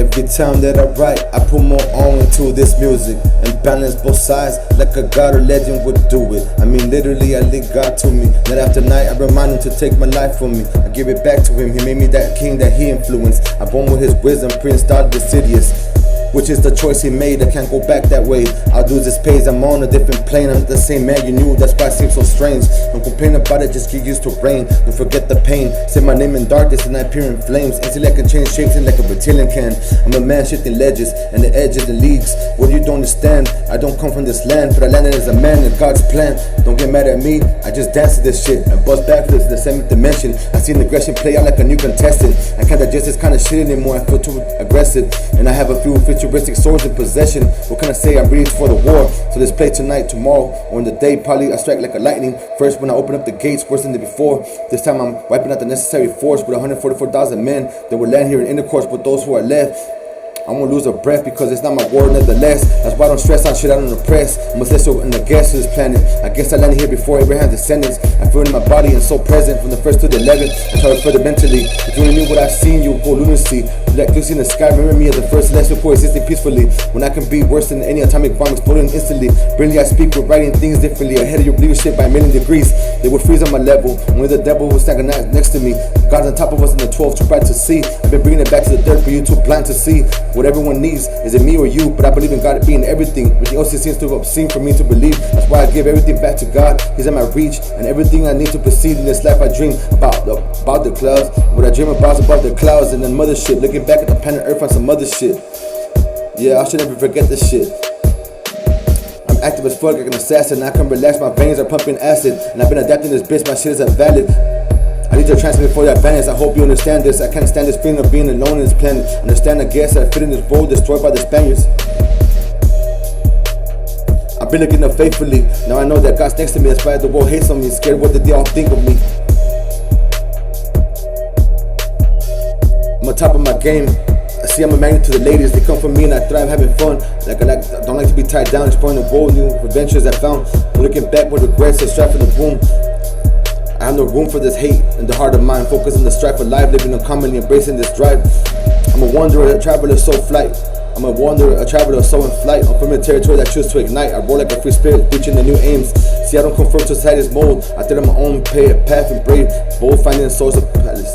Every time that I write, I put more on into this music and balance both sides like a god or legend would do it. I mean, literally, I lead God to me. Night after night, I remind him to take my life from me. I give it back to him. He made me that king that he influenced. I born with his wisdom, pre-installed insidious, which is the choice he made. I can't go back that way. I'll do this pace. I'm on a different plane. I'm not the same man you knew. That's why it seems so strange. Don't complain about it, just get used to rain. Don't forget the pain. Say my name in darkness and I appear in flames. Instantly I can change shapes in like a reptilian can. I'm a man shifting ledges and the edges and leagues. What you don't understand, I don't come from this land, but I landed as a man in God's plan. Don't get mad at me, I just dance to this shit and bust backflips in the seventh dimension. I seen aggression play out like a new contestant. I can't digest this kind of shit anymore. I feel too aggressive, and I have a few futuristic swords in possession. What can I say? I'm ready for the war. So let's play tonight, tomorrow, or in the day. Probably I strike like a lightning. First when I open up the gates, worse than the before. This time I'm wiping out the necessary force with 144,000 men that will land here in intercourse with those who are left. I won't lose a breath because it's not my war nevertheless. That's why I don't stress on shit I don't oppress. I'm a celestial and a guest to this planet. I guess I landed here before Abraham's descendants. I feel it in my body and so present from the first to the 11th. I try to further mentally. If you only knew what I've seen, you would go lunacy. Like Lucy in the sky, remember me as the first celestial coexisting peacefully. When I can be worse than any atomic bomb exploding instantly. Brilliantly I speak with writing things differently. Ahead of your leadership by a million degrees. They would freeze on my level. Only the devil was standing next to me. God's on top of us in the 12, too bright to see. I've been bringing it back to the dirt, but you too blind to see. What everyone needs, is it me or you? But I believe in God being everything. Everything else seems to have obscene for me to believe. That's why I give everything back to God. He's at my reach, and everything I need to proceed in this life I dream about the clouds. What I dream about is above the clouds and then mothership. Looking back at the planet Earth on some other shit. Yeah, I should never forget this shit. I'm active as fuck like an assassin. I can relax, my veins are pumping acid, and I've been adapting this bitch, my shit is invalid. I need to transmit for your advantage. I hope you understand this. I can't stand this feeling of being alone in this planet. Understand, I guess, that I fit in this world destroyed by the Spaniards. I've been looking up faithfully. Now I know that God's next to me. That's why the world hates on me. Scared what did they all think of me. I'm on top of my game. I see I'm a magnet to the ladies. They come from me and I thrive having fun. I don't like to be tied down, exploring the world, new adventures I found. Looking back with regrets and strife in the womb. I have no room for this hate in the heart of mine. Focus on the strife of life, living uncommonly, embracing this drive. I'm a wanderer, a traveler, so flight. I'm a wanderer, a traveler, so in flight. I'm from a territory that chooses to ignite. I roll like a free spirit, reaching the new aims. See, I don't conform to society's mold. I think I'm my own path and brave, bold, finding the source of palace.